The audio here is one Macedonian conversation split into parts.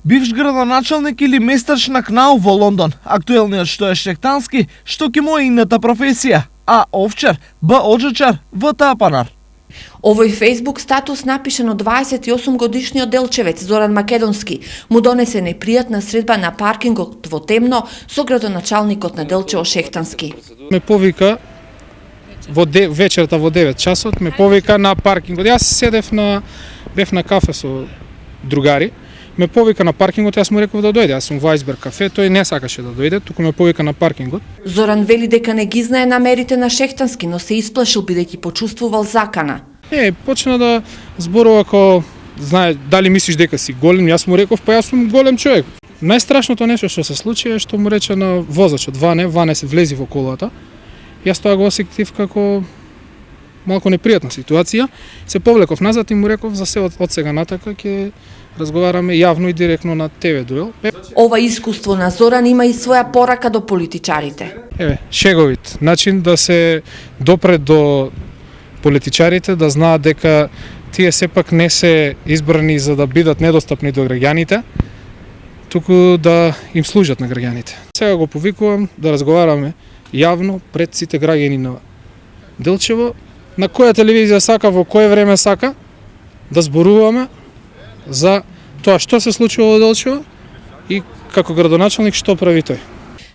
Бивш градоначалник или местач на КНАУ во Лондон, актуелниот што е Шехтански, што ќе му е ината професија, а овчар, оджачар во Тапанар. Овој Facebook статус напишан од 28 годишниот делчевец Зоран Македонски му донесе непријатна средба на паркингот во темно со градоначалникот на Делчево Шехтански. Ме повика вечерта во 9 часот, ме повика на паркингот. Јас бев на кафе со другари. Ме повика на паркингот, јас му реков да дојде. Јас сум во Айсберг кафе, тој не сакаше да дојде, туку ме повика на паркингот. Зоран вели дека не ги знае намерите на Шехтански, но се исплашил бидејќи почувствувал закана. Почна да зборува како знае дали мислиш дека си голем, јас му реков па јас сум голем човек. Најстрашното нешто што се случи е што му рече на возачот Ване се влези во колата. Јас тоа го осетив како малку непријатна ситуација. Се повлеков назад и му реков за се од сега натака ќе разговараме јавно и директно на ТВ дуел. Ова искуство на Зоран има и своја порака до политичарите. Шеговит начин да се допре до политичарите, да знаат дека тие сепак не се избрани за да бидат недостапни до граѓаните, туку да им служат на граѓаните. Сега го повикувам да разговараме јавно пред сите граѓани на Делчево, на која телевизија сака, во кое време сака, да зборуваме за тоа што се случува во Делчево и како градоначалник што прави тој.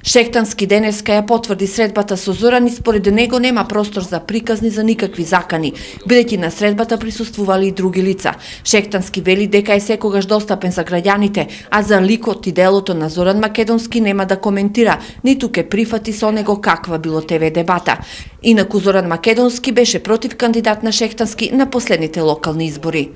Шехтански денеска ја потврди средбата со Зоран и според него нема простор за приказни за никакви закани, бидејќи на средбата присуствували и други лица. Шехтански вели дека е секогаш достапен за граѓаните, а за ликот и делото на Зоран Македонски нема да коментира, ниту ке прифати со него каква било ТВ дебата. Инаку Зоран Македонски беше против кандидат на Шехтански на последните локални избори.